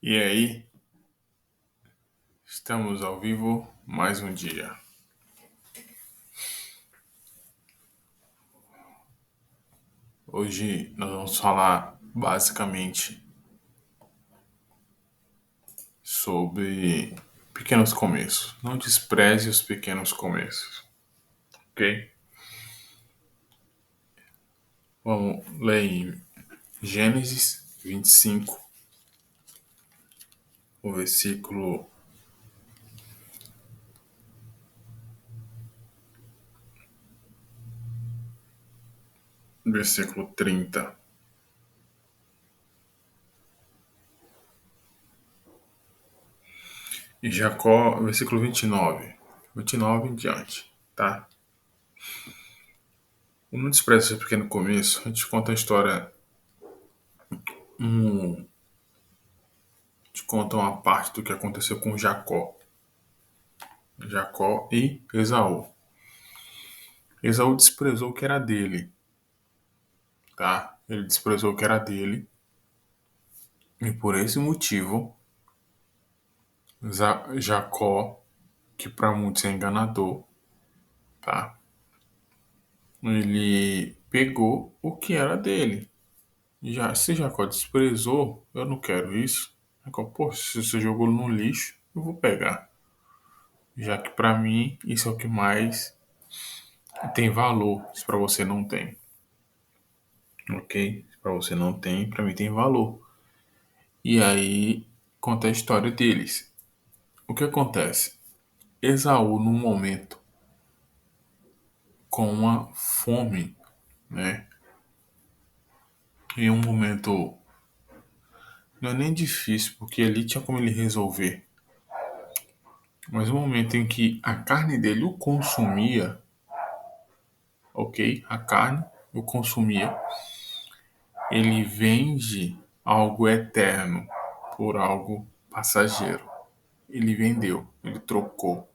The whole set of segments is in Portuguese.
E aí, estamos ao vivo mais um dia. Hoje nós vamos falar basicamente sobre pequenos começos. Não despreze os pequenos começos, ok? Vamos ler em Gênesis 25, o versículo 30. E Jacó, versículo 29 em diante, tá? Não despreze esse pequeno começo. A gente conta a história, um, te conta uma parte do que aconteceu com Jacó e Esaú. Esaú desprezou o que era dele, tá? Ele desprezou o que era dele e por esse motivo Jacó, que para muitos é enganador, tá? Ele pegou o que era dele. Já se Jacó desprezou, eu não quero isso. Jacó, pô, se você jogou no lixo, eu vou pegar. Já que para mim isso é o que mais tem valor, se para você não tem. Ok? Se para você não tem, para mim tem valor. E aí conta a história deles. O que acontece? Esaú, num momento com uma fome, né? Em um momento não é nem difícil, porque ali tinha como ele resolver. Mas um momento em que a carne dele o consumia, ok? A carne o consumia. Ele vende algo eterno por algo passageiro. Ele vendeu, ele trocou.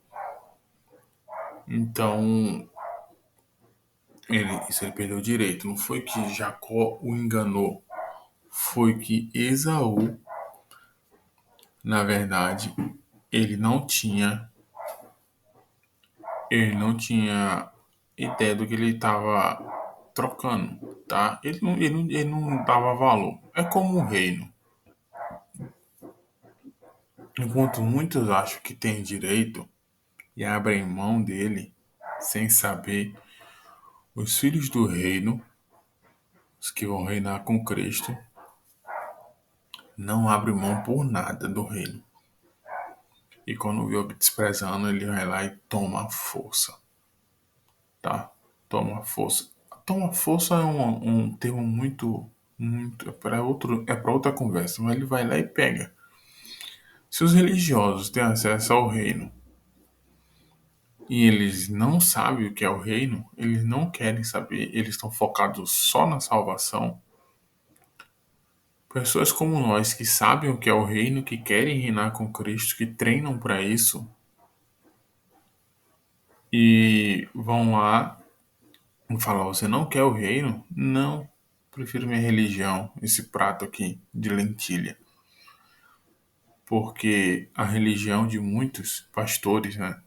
Então, isso ele perdeu o direito. Não foi que Jacó o enganou. Foi que Esaú, na verdade, ele não tinha, ele não tinha ideia do que ele estava trocando, tá? Ele não dava valor. É como um reino. Enquanto muitos acham que têm direito e abrem mão dele sem saber, os filhos do reino, os que vão reinar com Cristo, não abrem mão por nada do reino. E quando vê alguém desprezando, ele vai lá e toma a força, tá? Toma força. Toma força é um termo muito é para outra conversa, mas ele vai lá e pega. Se os religiosos têm acesso ao reino e eles não sabem o que é o reino, eles não querem saber, eles estão focados só na salvação. Pessoas como nós que sabem o que é o reino, que querem reinar com Cristo, que treinam para isso e vão lá e falam: Você não quer o reino? Não, prefiro minha religião, esse prato aqui de lentilha. Porque a religião de muitos pastores, né,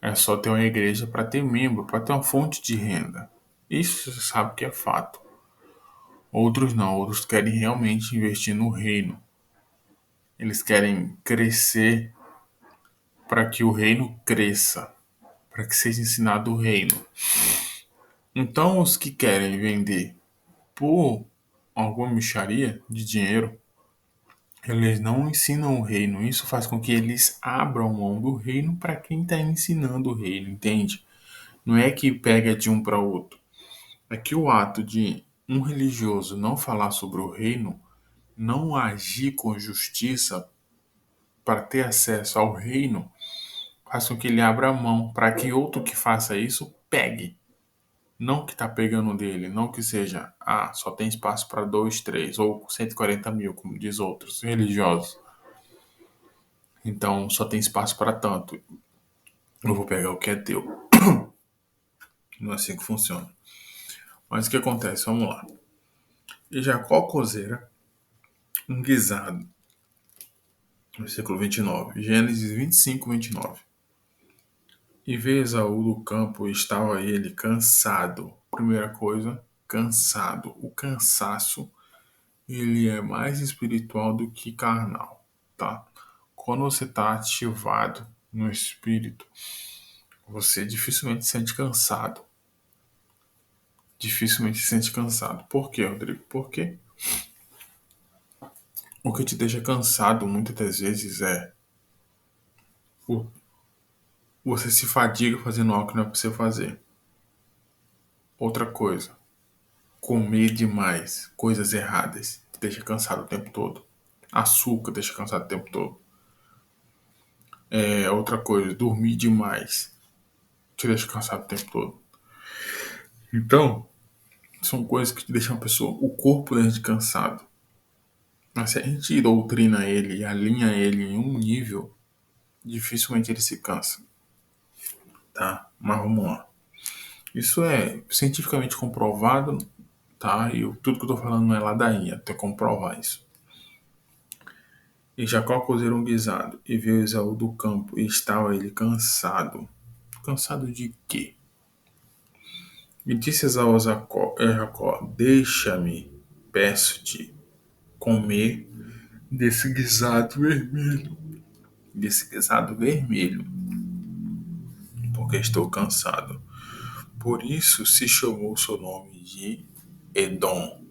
é só ter uma igreja para ter membro, para ter uma fonte de renda. Isso você sabe que é fato. Outros não, outros querem realmente investir no reino. Eles querem crescer para que o reino cresça, para que seja ensinado o reino. Então, os que querem vender por alguma mixaria de dinheiro, eles não ensinam o reino. Isso faz com que eles abram mão do reino para quem está ensinando o reino, entende? Não é que pega de um para outro. É que o ato de um religioso não falar sobre o reino, não agir com justiça para ter acesso ao reino, faz com que ele abra mão para que outro que faça isso pegue. Não que tá pegando dele, não que seja, só tem espaço para 2, 3 ou 140 mil, como diz outros religiosos. Então só tem espaço para tanto. Eu vou pegar o que é teu. Não é assim que funciona. Mas o que acontece? Vamos lá. E Jacó cozeira um guisado Versículo 29. Gênesis 25, 29. E veio Esaú do campo e estava ele cansado. Primeira coisa, cansado. O cansaço, ele é mais espiritual do que carnal, tá? Quando você está ativado no espírito, você dificilmente se sente cansado. Dificilmente se sente cansado. Por quê, Rodrigo? Porque o que te deixa cansado muitas das vezes é o- você se fadiga fazendo algo que não é para você fazer. Outra coisa, comer demais coisas erradas te deixa cansado o tempo todo. Açúcar deixa cansado o tempo todo. Outra coisa, dormir demais te deixa cansado o tempo todo. Então, são coisas que deixam a pessoa, o corpo da gente cansado. Mas se a gente doutrina ele e alinha ele em um nível, dificilmente ele se cansa, tá? Mas vamos lá. Isso é cientificamente comprovado, tá? E tudo que eu tô falando não é ladainha, tem que comprovar isso. E Jacó cozeram um guisado, e veio Esaú do campo, e estava ele cansado. Cansado de quê? E disse Esaú a Jacó, deixa-me, peço-te, comer desse guisado vermelho. Desse guisado vermelho, porque estou cansado. Por isso se chamou o seu nome de Edom.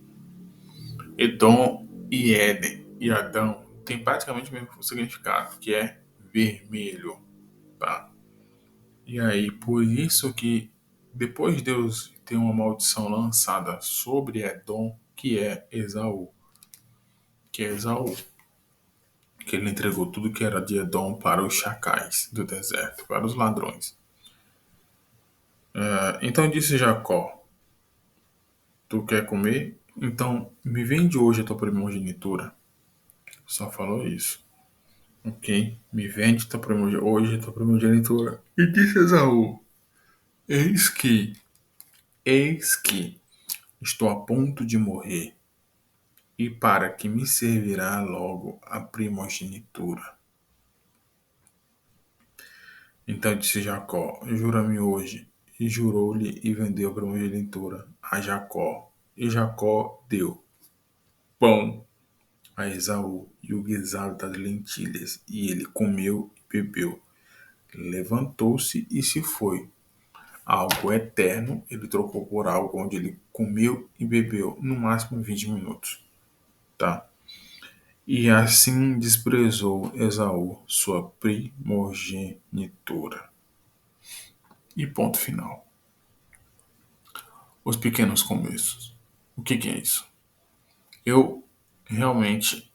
Edom e Éden e Adão tem praticamente o mesmo significado, que é vermelho, tá? E aí, por isso que depois Deus tem uma maldição lançada sobre Edom, que é Esaú, que ele entregou tudo que era de Edom para os chacais do deserto, para os ladrões. Então disse Jacó, tu quer comer? Então me vende hoje a tua primogenitura. Só falou isso. Ok? Me vende hoje a tua primogenitura. E disse Esaú, eis que, eis que estou a ponto de morrer, e para que me servirá logo a primogenitura. Então disse Jacó, jura-me hoje. E jurou-lhe e vendeu a primogenitura a Jacó. E Jacó deu pão a Esaú e o guisado das lentilhas, e ele comeu e bebeu. Levantou-se e se foi. Algo eterno ele trocou por algo onde ele comeu e bebeu no máximo 20 minutos, tá? E assim desprezou Esaú sua primogenitura. E ponto final. Os pequenos começos. O que é isso? Eu realmente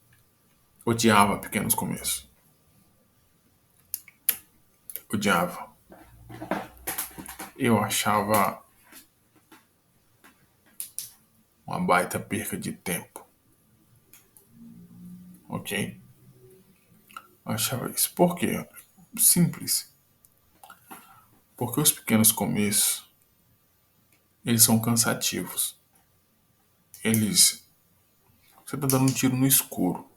odiava pequenos começos. Odiava. Eu achava uma baita perca de tempo. Ok? Eu achava isso. Por quê? Simples. Porque os pequenos começos, eles são cansativos. Eles. Você está dando um tiro no escuro.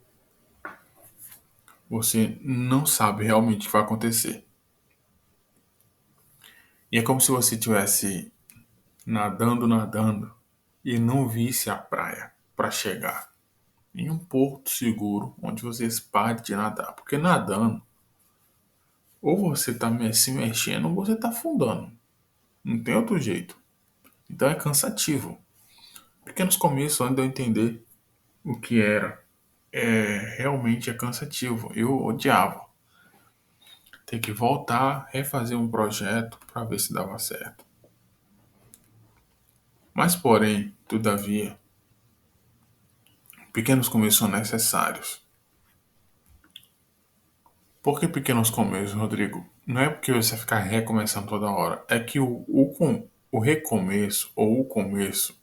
Você não sabe realmente o que vai acontecer. E é como se você estivesse nadando, nadando e não visse a praia para chegar em um porto seguro onde você pare de nadar. Porque nadando, ou você está se mexendo ou você está afundando. Não tem outro jeito. Então é cansativo. Pequenos começos antes de eu entender o que era. Realmente é cansativo. Eu odiava. Ter que voltar, refazer um projeto para ver se dava certo. Mas, porém, todavia, pequenos começos são necessários. Por que pequenos começos, Rodrigo? Não é porque você ficar recomeçando toda hora. É que o recomeço ou o começo,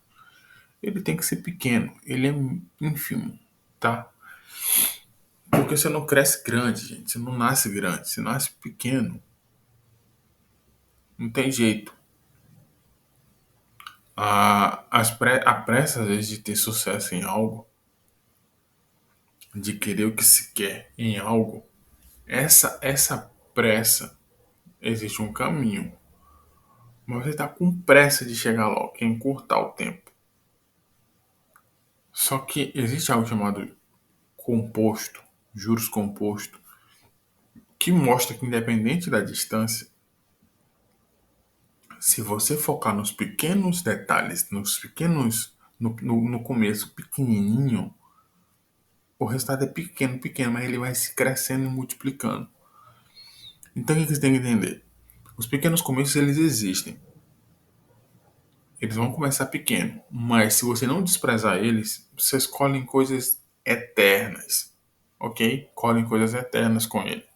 ele tem que ser pequeno. Ele é ínfimo, tá? Porque você não cresce grande, gente. Você não nasce grande. Você nasce pequeno. Não tem jeito. A pressa, às vezes, de ter sucesso em algo, de querer o que se quer em algo, Essa pressa, existe um caminho, mas você está com pressa de chegar logo, quer encurtar o tempo. Só que existe algo chamado composto, juros composto, que mostra que independente da distância, se você focar nos pequenos detalhes, no começo pequenininho, o resultado é pequeno, pequeno, mas ele vai se crescendo e multiplicando. Então o que você tem que entender? Os pequenos começos eles existem. Eles vão começar pequeno, mas se você não desprezar eles, vocês colhem coisas eternas, ok? Colhem coisas eternas com ele.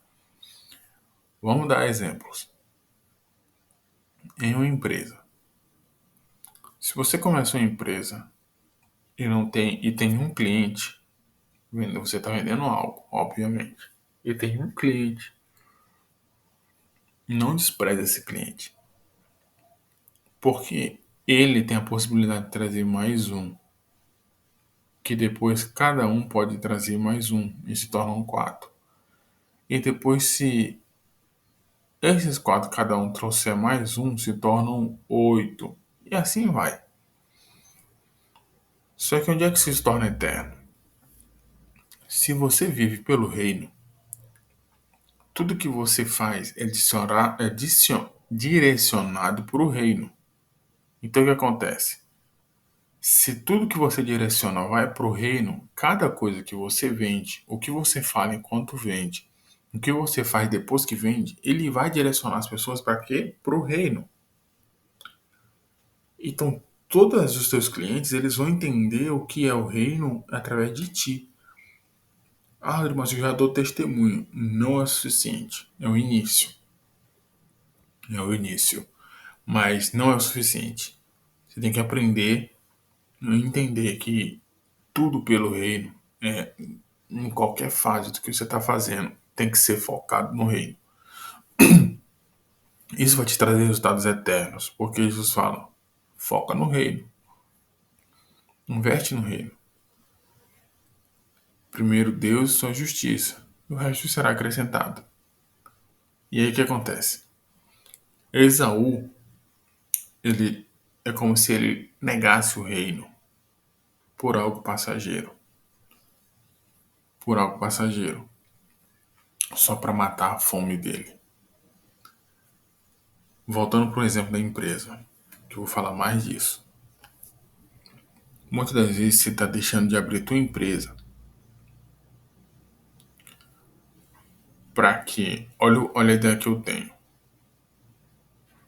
Vamos dar exemplos. Em uma empresa, se você começa uma empresa e tem um cliente, você está vendendo algo, obviamente, e tem um cliente, não despreze esse cliente, porque ele tem a possibilidade de trazer mais um, que depois cada um pode trazer mais um e se tornam quatro. E depois, se esses quatro cada um trouxer mais um, se tornam oito. E assim vai. Só que onde é que isso se torna eterno? Se você vive pelo reino, tudo que você faz é direcionado para o reino. Então o que acontece? Se tudo que você direciona vai para o reino, cada coisa que você vende, o que você fala enquanto vende, o que você faz depois que vende, ele vai direcionar as pessoas para quê? Para o reino. Então, todos os teus clientes, eles vão entender o que é o reino através de ti. Ah, mas eu já dou testemunho. Não é suficiente. É o início. É o início. Mas não é o suficiente. Você tem que aprender a entender que tudo pelo reino, em qualquer fase do que você está fazendo, tem que ser focado no reino. Isso vai te trazer resultados eternos, porque Jesus fala: foca no reino, investe no reino. Primeiro Deus e sua justiça, o resto será acrescentado. E aí o que acontece? Esaú, ele é como se ele negasse o reino por algo passageiro, por algo passageiro, só para matar a fome dele. Voltando para o exemplo da empresa, que eu vou falar mais disso. Muitas das vezes você está deixando de abrir tua empresa para que, olha a ideia que eu tenho.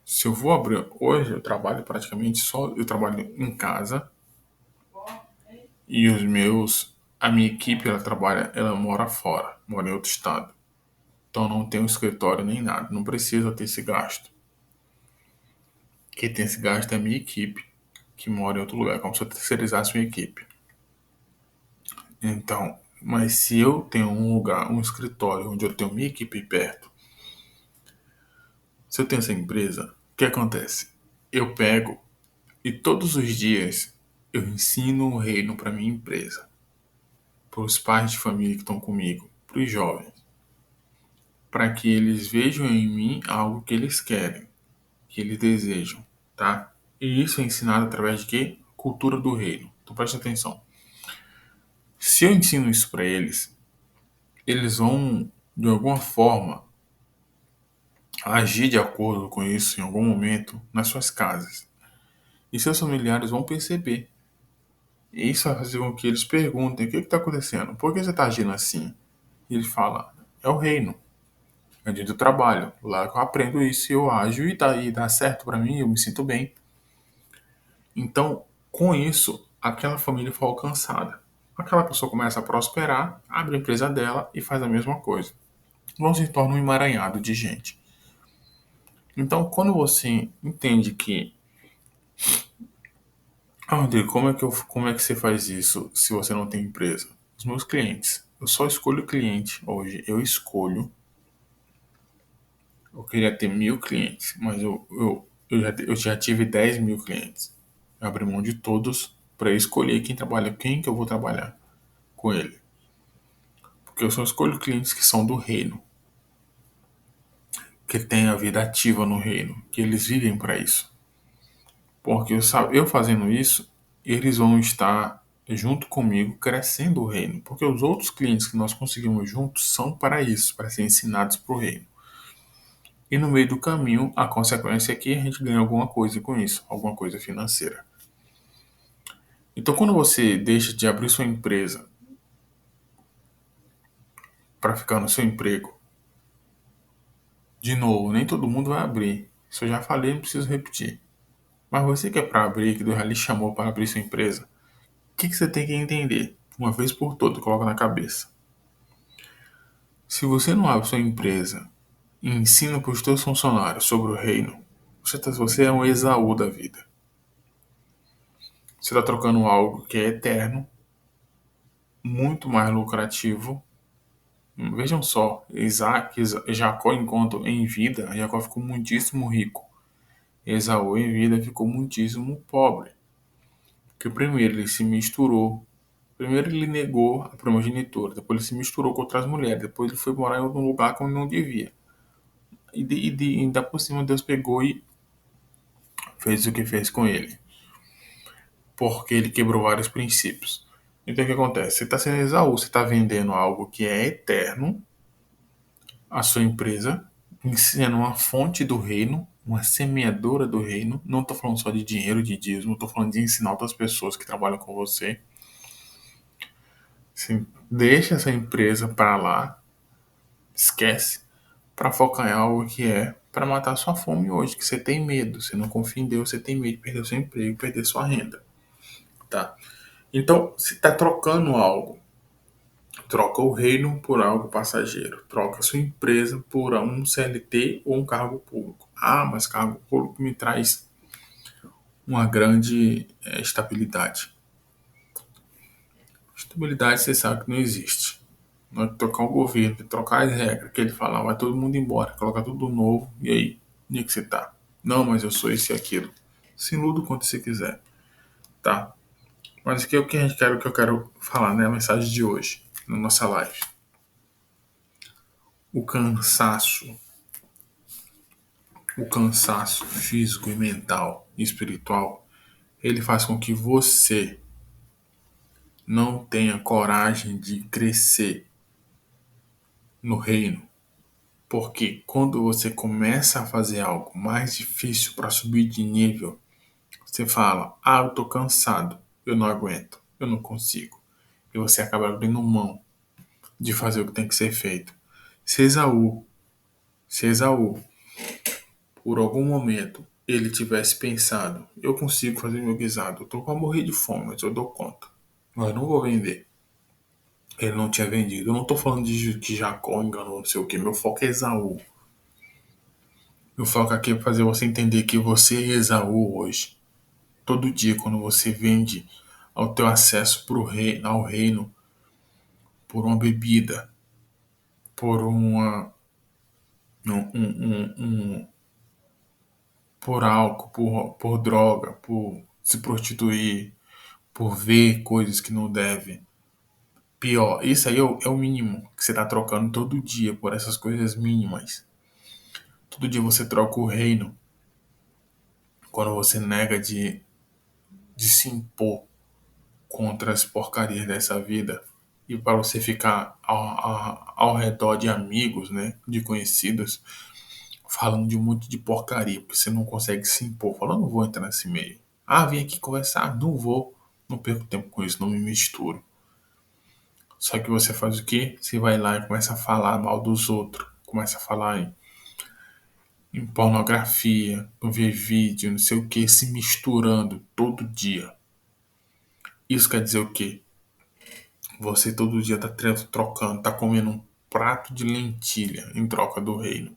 Se eu vou abrir hoje, eu trabalho praticamente só, eu trabalho em casa e a minha equipe, ela mora fora, mora em outro estado. Então não tem um escritório nem nada, não precisa ter esse gasto. Quem tem esse gasto é a minha equipe, que mora em outro lugar, como se eu terceirizasse minha equipe. Então, mas se eu tenho um lugar, um escritório onde eu tenho minha equipe perto, se eu tenho essa empresa, o que acontece? Eu pego e todos os dias eu ensino o reino para minha empresa, para os pais de família que estão comigo, para os jovens, para que eles vejam em mim algo que eles querem, que eles desejam, tá? E isso é ensinado através de quê? Cultura do reino. Então preste atenção. Se eu ensino isso para eles, eles vão, de alguma forma, agir de acordo com isso em algum momento nas suas casas. E seus familiares vão perceber. E isso vai fazer com que eles perguntem: o que está acontecendo? Por que você está agindo assim? E ele fala: é o reino. É dia do trabalho. Lá que eu aprendo isso e eu ajo e dá certo para mim, eu me sinto bem. Então, com isso, aquela família foi alcançada. Aquela pessoa começa a prosperar, abre a empresa dela e faz a mesma coisa. Não se torna um emaranhado de gente. Então, quando você entende que, Rodrigo, como é que você faz isso se você não tem empresa? Os meus clientes. Eu só escolho cliente hoje. Eu queria ter 1.000 clientes, mas eu já tive 10.000 clientes. Eu abri mão de todos para escolher quem que eu vou trabalhar com ele. Porque eu só escolho clientes que são do reino. que têm a vida ativa no reino, que eles vivem para isso. Porque eu fazendo isso, eles vão estar junto comigo crescendo o reino. Porque os outros clientes que nós conseguimos juntos são para isso, para ser ensinados para o reino. E no meio do caminho, a consequência é que a gente ganha alguma coisa com isso, alguma coisa financeira. Então, quando você deixa de abrir sua empresa para ficar no seu emprego, de novo, nem todo mundo vai abrir. Isso eu já falei, não preciso repetir. Mas você que é para abrir, que Deus já lhe chamou para abrir sua empresa, o que você tem que entender? Uma vez por todas, coloca na cabeça. Se você não abre sua empresa e ensina para os seus funcionários sobre o reino, você é um Esaú da vida. Você está trocando algo que é eterno, muito mais lucrativo. Vejam só, Jacó enquanto em vida, Jacó ficou muitíssimo rico. Esaú em vida ficou muitíssimo pobre. Porque primeiro ele se misturou. Primeiro ele negou a primogenitura, depois ele se misturou com outras mulheres, depois ele foi morar em outro lugar que não devia. Ainda por cima Deus pegou e fez o que fez com ele. Porque ele quebrou vários princípios. Então o que acontece? Você está sendo Esaú, você está vendendo algo que é eterno, a sua empresa, sendo uma fonte do reino, uma semeadora do reino. Não estou falando só de dinheiro, de dízimo, estou falando de ensinar outras pessoas que trabalham com você. Assim, deixa essa empresa para lá, esquece, para focar em algo que é para matar sua fome hoje, que você tem medo, você não confia em Deus, você tem medo de perder o seu emprego, perder sua renda, tá? Então, se está trocando algo, troca o reino por algo passageiro, troca sua empresa por um CLT ou um cargo público. Ah, mas cargo público me traz uma grande estabilidade. Estabilidade você sabe que não existe. Nós trocar o governo, trocar as regras, que ele fala, vai todo mundo embora, colocar tudo novo, e aí? Onde é que você tá? Não, mas eu sou esse e aquilo. Se iluda quanto você quiser, tá? Mas aqui é o que o que eu quero falar, né? A mensagem de hoje, na nossa live. O cansaço, o cansaço físico e mental e espiritual, ele faz com que você não tenha coragem de crescer no reino. Porque quando você começa a fazer algo mais difícil para subir de nível, você fala: ah, eu tô cansado, eu não aguento, eu não consigo. E você acaba abrindo mão de fazer o que tem que ser feito. Se Esaú, se Esaú, por algum momento, ele tivesse pensado: eu consigo fazer meu guisado, eu tô para morrer de fome, mas eu dou conta. Mas eu não vou vender. Ele não tinha vendido. Eu não tô falando de Jacó enganou, não sei o que. Meu foco é Esaú. Meu foco aqui é fazer você entender que você é Esaú hoje. Todo dia, quando você vende ao teu acesso ao reino por uma bebida, por por álcool, por droga, por se prostituir, por ver coisas que não deve. Pior, isso aí é o mínimo que você está trocando todo dia por essas coisas mínimas. Todo dia você troca o reino quando você nega de se impor contra as porcarias dessa vida e para você ficar ao redor de amigos, né, de conhecidos, falando de um monte de porcaria, porque você não consegue se impor. Falando, não vou entrar nesse meio. Ah, vim aqui conversar, não vou. Não perco tempo com isso, não me misturo. Só que você faz o quê? Você vai lá e começa a falar mal dos outros. Começa a falar em pornografia, no ver vídeo, não sei o que, se misturando todo dia. Isso quer dizer o quê? Você todo dia tá trocando, tá comendo um prato de lentilha em troca do reino.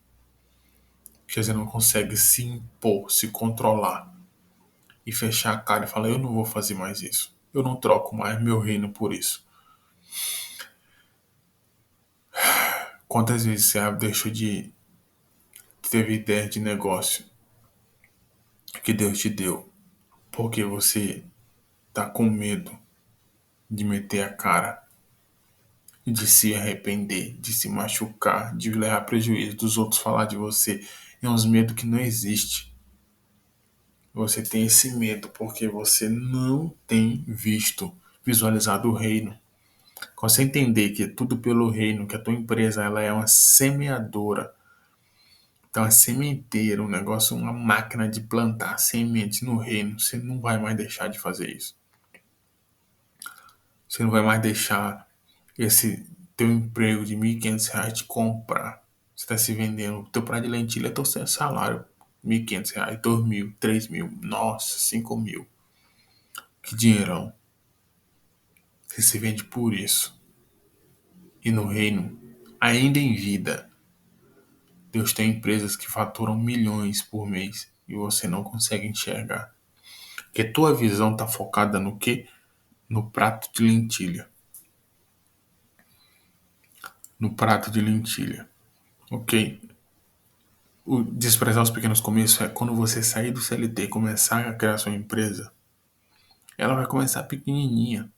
Porque você não consegue se impor, se controlar e fechar a cara e falar: eu não vou fazer mais isso. Eu não troco mais meu reino por isso. Quantas vezes você deixou de teve ideia de negócio que Deus te deu porque você tá com medo de meter a cara de se arrepender, de se machucar, de levar prejuízo, dos outros falar de você. É uns medos que não existe. Você tem esse medo porque você não tem visualizado o reino. Quando você entender que é tudo pelo reino, que a tua empresa ela é uma semeadora, então é sementeira, um negócio, uma máquina de plantar sementes no reino, você não vai mais deixar de fazer isso. Você não vai mais deixar esse teu emprego de R$ 1.500 te comprar. Você está se vendendo. O teu prato de lentilha é teu salário. R$ 1.500, 2.000, 3.000, nossa, 5.000. Que dinheirão. Você se vende por isso. E no reino, ainda em vida, Deus tem empresas que faturam milhões por mês e você não consegue enxergar. Porque tua visão está focada no quê? No prato de lentilha. No prato de lentilha. Ok? O desprezar os pequenos começos é quando você sair do CLT e começar a criar sua empresa, ela vai começar pequenininha.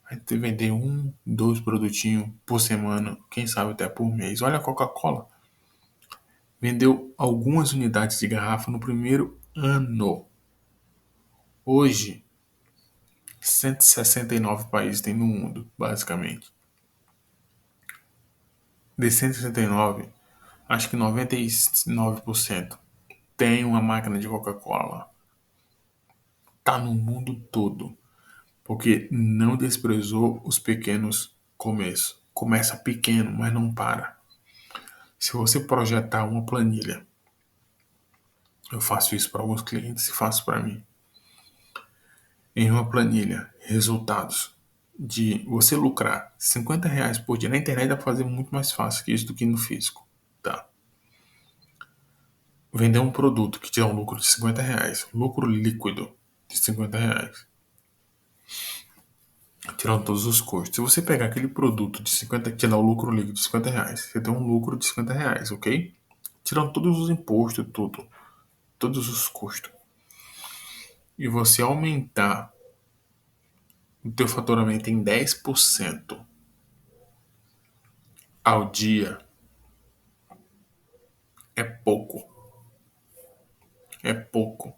Vai ter vender um, dois produtinhos por semana, quem sabe até por mês. Olha a Coca-Cola. Vendeu algumas unidades de garrafa no primeiro ano. Hoje, 169 países tem no mundo, basicamente. De 169, acho que 99% tem uma máquina de Coca-Cola. Tá no mundo todo. Porque não desprezou os pequenos começos. Começa pequeno, mas não para. Se você projetar uma planilha, eu faço isso para alguns clientes e faço para mim. Em uma planilha, resultados de você lucrar R$ 50 por dia. Na internet dá para fazer muito mais fácil que isso do que no físico. Tá? Vender um produto que te dá um lucro de R$ 50, lucro líquido de R$ 50. Tirando todos os custos. Se você pegar aquele produto de 50, que te dá o lucro líquido de R$ 50, você tem um lucro de R$ 50, ok? Tirando todos os impostos, tudo. Todos os custos. E você aumentar o teu faturamento em 10% ao dia, é pouco. É pouco.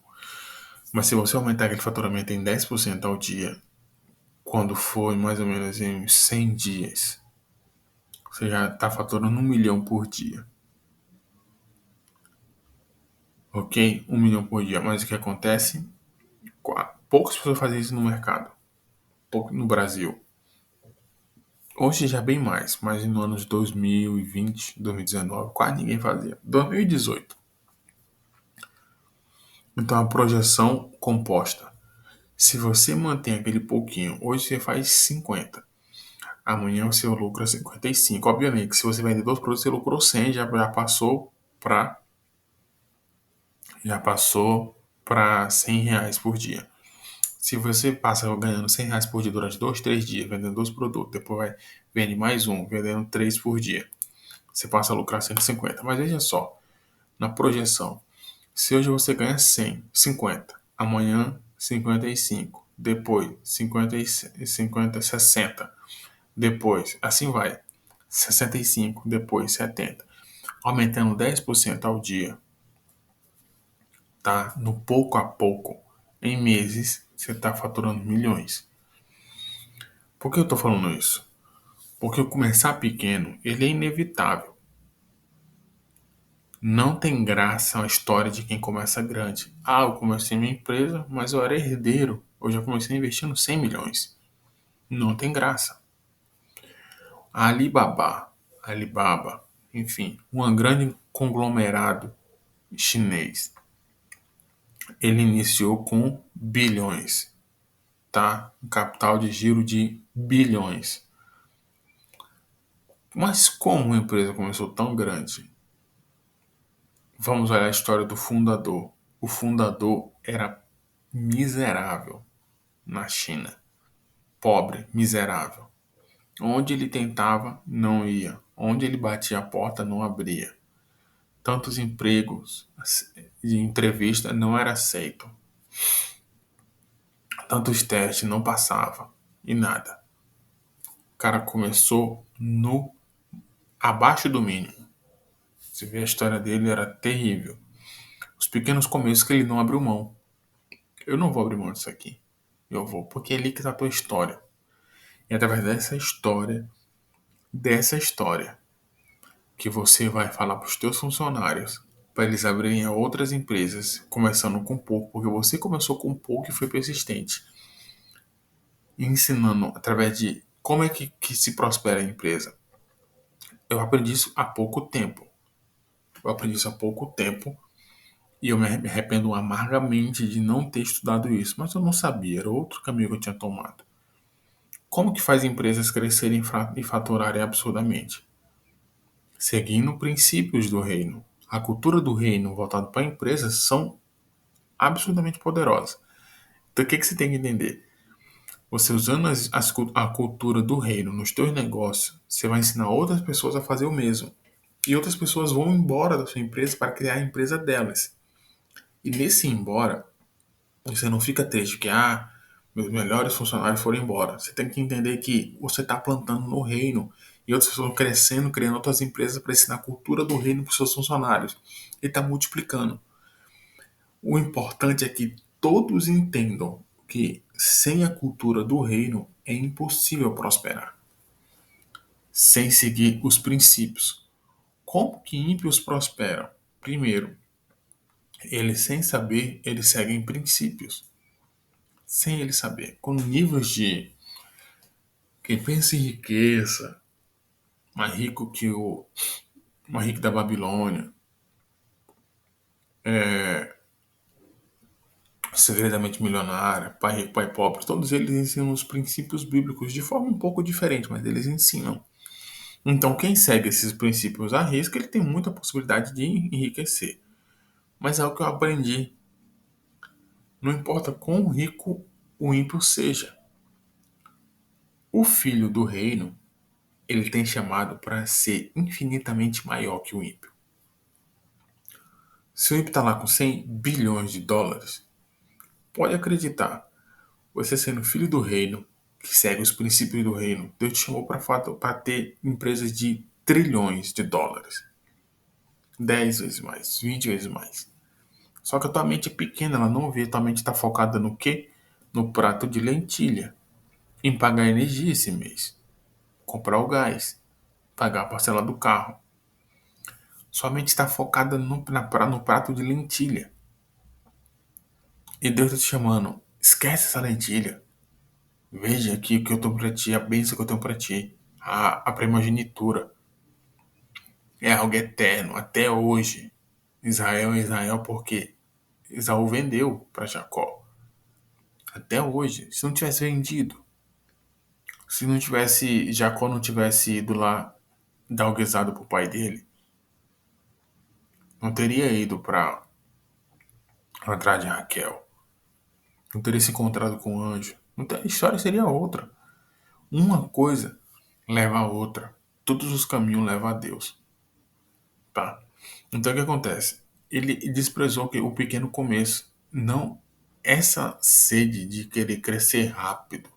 Mas se você aumentar aquele faturamento em 10% ao dia, quando for mais ou menos em 100 dias, você já está faturando 1 milhão por dia. Ok? 1 milhão por dia. Mas o que acontece? Poucas pessoas fazem isso no mercado. Pouco no Brasil. Hoje já bem mais, mas no ano de 2020, 2019, quase ninguém fazia. 2018. Então a projeção composta. Se você mantém aquele pouquinho, hoje você faz 50. Amanhã o seu lucro é 55. Obviamente, se você vender dois produtos, você lucrou 100, já passou para R$ 100 por dia. Se você passa ganhando R$ 100 por dia durante 2, 3 dias, vendendo dois produtos, depois vende mais um, vendendo 3 por dia, você passa a lucrar 150. Mas veja só, na projeção, se hoje você ganha 100, 50, amanhã 55, depois 50, 50, 60, depois assim vai, 65, depois 70, aumentando 10% ao dia, tá? No pouco a pouco, em meses, você está faturando milhões. Por que eu estou falando isso? Porque começar pequeno, ele é inevitável. Não tem graça a história de quem começa grande. Ah, eu comecei minha empresa, mas eu era herdeiro. Eu já comecei investindo 100 milhões. Não tem graça. A Alibaba, enfim, um grande conglomerado chinês. Ele iniciou com bilhões, tá? Um capital de giro de bilhões. Mas como uma empresa começou tão grande? Vamos olhar a história do fundador. O fundador era miserável na China. Pobre, miserável. Onde ele tentava, não ia. Onde ele batia a porta, não abria. Tantos empregos de entrevista não era aceito. Tantos testes não passava. E nada. cara começou no abaixo do mínimo. Você vê a história dele, era terrível. Os pequenos começos que ele não abriu mão. Eu não vou abrir mão disso aqui. Eu vou, porque é ali que está a tua história. E é através dessa história, que você vai falar para os teus funcionários, para eles abrirem outras empresas, começando com pouco, porque você começou com pouco e foi persistente. E ensinando através de como é que se prospera a empresa. Eu aprendi isso há pouco tempo. Eu aprendi isso há pouco tempo e eu me arrependo amargamente de não ter estudado isso, mas eu não sabia, era outro caminho que eu tinha tomado. Como que faz empresas crescerem e faturarem absurdamente? Seguindo princípios do reino. A cultura do reino voltada para empresas são absurdamente poderosas. Então o que você tem que entender? Você usando a cultura do reino nos teus negócios, você vai ensinar outras pessoas a fazer o mesmo. E outras pessoas vão embora da sua empresa para criar a empresa delas. E nesse ir embora, você não fica triste que, meus melhores funcionários foram embora. Você tem que entender que você está plantando no reino e outras pessoas vão crescendo, criando outras empresas para ensinar a cultura do reino para os seus funcionários. E está multiplicando. O importante é que todos entendam que sem a cultura do reino é impossível prosperar. Sem seguir os princípios. Como que ímpios prosperam? Primeiro, eles sem saber, eles seguem princípios. Sem ele saber. Com níveis de quem pensa em riqueza, mais rico que o mais rico da Babilônia, segredamente milionária, pai rico, pai pobre, todos eles ensinam os princípios bíblicos de forma um pouco diferente, mas eles ensinam. Então, quem segue esses princípios à risca, ele tem muita possibilidade de enriquecer. Mas é o que eu aprendi. Não importa quão rico o ímpio seja. O filho do reino, ele tem chamado para ser infinitamente maior que o ímpio. Se o ímpio está lá com 100 bilhões de dólares, pode acreditar, você sendo filho do reino, que segue os princípios do reino, Deus te chamou para ter empresas de trilhões de dólares. 10 vezes mais, 20 vezes mais. Só que a tua mente é pequena, ela não vê, tua mente está focada no quê? No prato de lentilha. Em pagar energia esse mês. Comprar o gás. Pagar a parcela do carro. Sua mente está focada no prato de lentilha. E Deus está te chamando. Esquece essa lentilha. Veja aqui o que eu tenho para ti, a bênção que eu tenho para ti. A primogenitura. É algo eterno, até hoje. Israel é Israel porque Esaú vendeu para Jacó. Até hoje. Se não tivesse vendido, se não tivesse, Jacó não tivesse ido lá dar o guisado pro pai dele, não teria ido para atrás de Raquel, não teria se encontrado com o anjo. A história seria outra. Uma coisa leva a outra. Todos os caminhos levam a Deus. Tá? Então o que acontece? Ele desprezou o pequeno começo. Não essa sede de querer crescer rápido,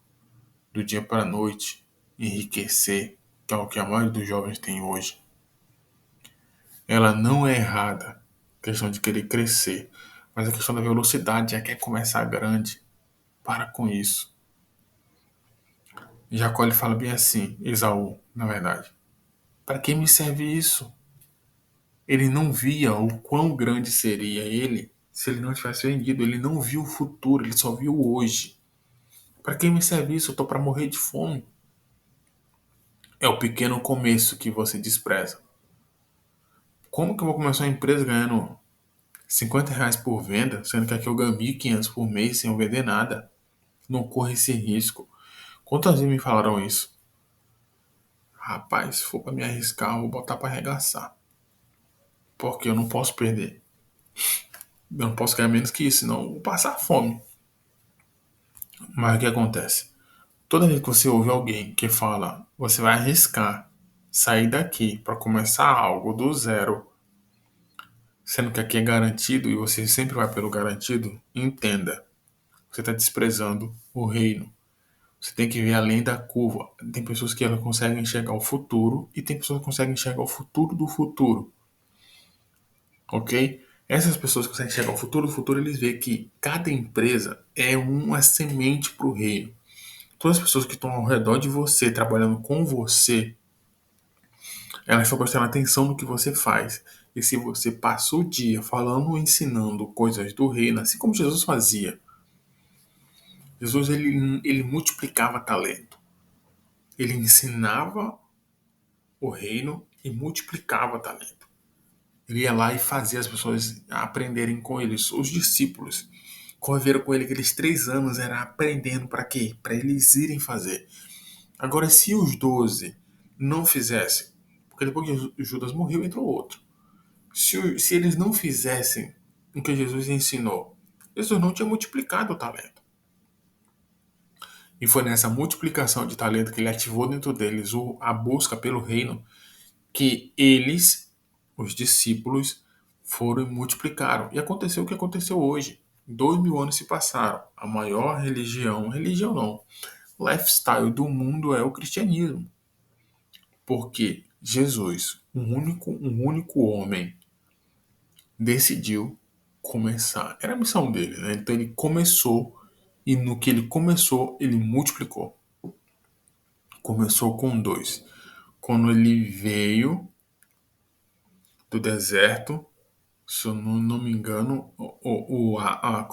do dia para a noite, enriquecer, que é o que a maioria dos jovens tem hoje. Ela não é errada, a questão de querer crescer, mas a questão da velocidade já quer começar grande. Para com isso. Jacó ele fala bem assim, Esaú, na verdade. Para que me serve isso? Ele não via o quão grande seria ele se ele não tivesse vendido. Ele não viu o futuro, ele só viu o hoje. Para que me serve isso? Eu tô para morrer de fome. É o pequeno começo que você despreza. Como que eu vou começar uma empresa ganhando R$ 50 por venda, sendo que aqui eu ganho 1.500 por mês sem eu vender nada? Não corra esse risco. Quantas vezes me falaram isso? Rapaz, se for para me arriscar, eu vou botar para arregaçar. Porque eu não posso perder. Eu não posso ganhar menos que isso, senão eu vou passar fome. Mas o que acontece? Toda vez que você ouve alguém que fala, você vai arriscar sair daqui para começar algo do zero, sendo que aqui é garantido e você sempre vai pelo garantido, entenda. Você está desprezando o reino. Você tem que ver além da curva. Tem pessoas que elas conseguem enxergar o futuro e tem pessoas que conseguem enxergar o futuro do futuro, ok? Essas pessoas que conseguem enxergar o futuro do futuro, eles veem que cada empresa é uma semente para o reino. Todas as pessoas que estão ao redor de você, trabalhando com você, elas estão prestando atenção no que você faz. E se você passa o dia falando, ensinando coisas do reino, assim como Jesus fazia, Jesus ele multiplicava talento. Ele ensinava o reino e multiplicava talento. Ele ia lá e fazia as pessoas aprenderem com ele. Os discípulos conviveram com ele aqueles 3 anos, era aprendendo para quê? Para eles irem fazer. Agora, se os 12 não fizessem, porque depois que Judas morreu, entrou outro. Se eles não fizessem o que Jesus ensinou, Jesus não tinha multiplicado o talento. E foi nessa multiplicação de talento que ele ativou dentro deles a busca pelo reino, que eles, os discípulos, foram e multiplicaram. E aconteceu o que aconteceu hoje. 2000 anos se passaram. A maior religião não, lifestyle do mundo é o cristianismo. Porque Jesus, um único homem, decidiu começar. Era a missão dele, né? Então ele começou e no que ele começou, ele multiplicou. Começou com 2. Quando ele veio do deserto, se eu não me engano,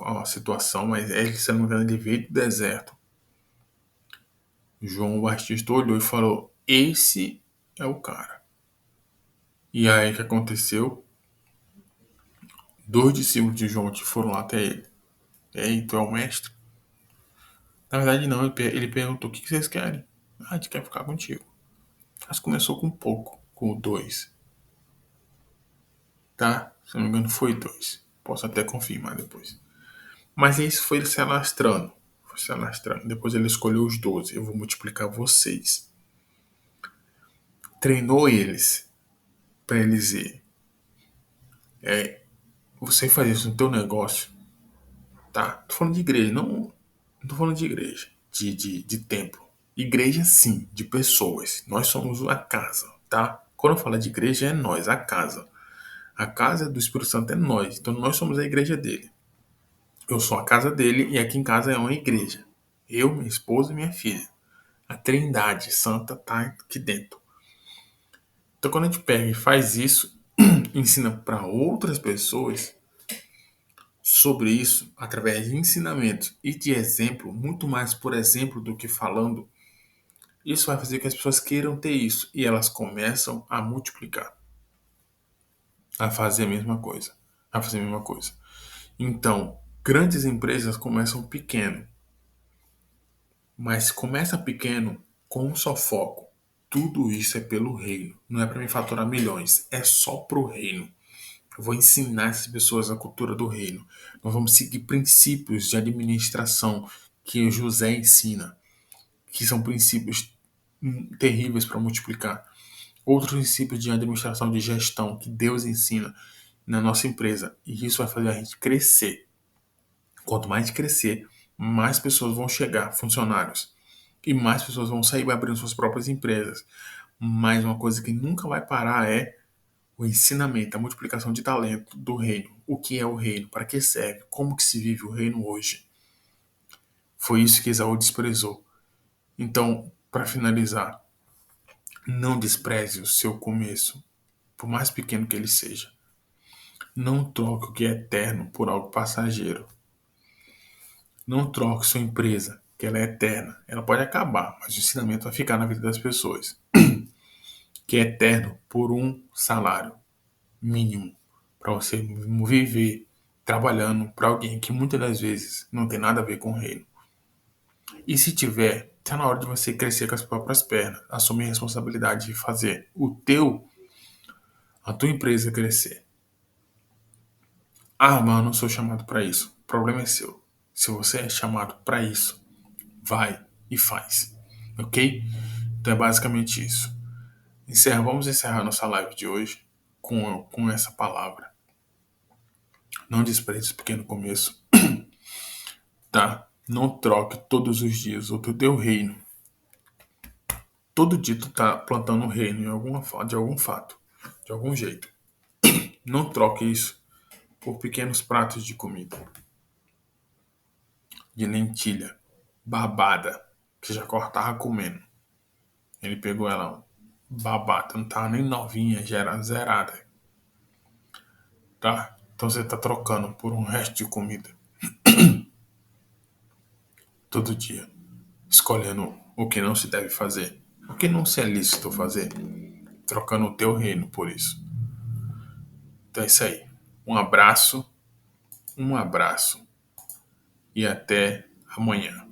a situação, mas se eu não me engano, ele veio do deserto. João Batista olhou e falou: Esse é o cara. E aí o que aconteceu? 2 discípulos de João que foram lá até ele. Ei, tu é o mestre? Na verdade, não, ele perguntou: O que vocês querem? Ah, a gente quer ficar contigo. Mas começou com pouco, com 2. Tá? Se não me engano, foi 2. Posso até confirmar depois. Mas isso foi ele se alastrando. Foi se alastrando. Depois ele escolheu os 12. Eu vou multiplicar vocês. Treinou eles para eles irem. Você faz isso no teu negócio, tá? Tô falando de igreja, não tô falando de igreja, de templo. Igreja sim, de pessoas. Nós somos a casa, tá? Quando eu falo de igreja, é nós, a casa. A casa do Espírito Santo é nós. Então nós somos a igreja dele. Eu sou a casa dele e aqui em casa é uma igreja. Eu, minha esposa e minha filha. A Trindade Santa tá aqui dentro. Então quando a gente pega e faz isso, ensina para outras pessoas sobre isso através de ensinamentos e de exemplo, muito mais por exemplo do que falando, isso vai fazer que as pessoas queiram ter isso e elas começam a multiplicar, a fazer a mesma coisa, a fazer a mesma coisa. Então, grandes empresas começam pequeno, mas começa pequeno com um só foco. Tudo isso é pelo reino, não é para me faturar milhões, é só pro reino. Eu vou ensinar essas pessoas a cultura do reino. Nós vamos seguir princípios de administração que o José ensina, que são princípios terríveis para multiplicar. Outros princípios de administração de gestão que Deus ensina na nossa empresa. E isso vai fazer a gente crescer. Quanto mais crescer, mais pessoas vão chegar, funcionários. E mais pessoas vão sair abrindo suas próprias empresas. Mas uma coisa que nunca vai parar é o ensinamento, a multiplicação de talento do reino. O que é o reino? Para que serve? Como que se vive o reino hoje? Foi isso que Esaú desprezou. Então, para finalizar, não despreze o seu começo, por mais pequeno que ele seja. Não troque o que é eterno por algo passageiro. Não troque sua empresa, que ela é eterna. Ela pode acabar, mas o ensinamento vai ficar na vida das pessoas. Que é eterno por um salário mínimo para você viver trabalhando para alguém que muitas das vezes não tem nada a ver com o reino. E se tiver, está na hora de você crescer com as próprias pernas, assumir a responsabilidade de fazer a tua empresa crescer. Ah, mas eu não sou chamado para isso. O problema é seu. Se você é chamado para isso, vai e faz. Ok? Então é basicamente isso. Vamos encerrar nossa live de hoje com essa palavra. Não despreze o pequeno começo, tá? Não troque todos os dias o teu reino. Todo dia tu tá plantando um reino de algum fato, de algum jeito. Não troque isso por pequenos pratos de comida, de lentilha, babada, que já cortava comendo. Ele pegou ela babada, não tava nem novinha, já era zerada, tá? Então você tá trocando por um resto de comida todo dia, escolhendo o que não se deve fazer, o que não se é lícito fazer, trocando o teu reino por isso. Então é isso aí. Um abraço e até amanhã.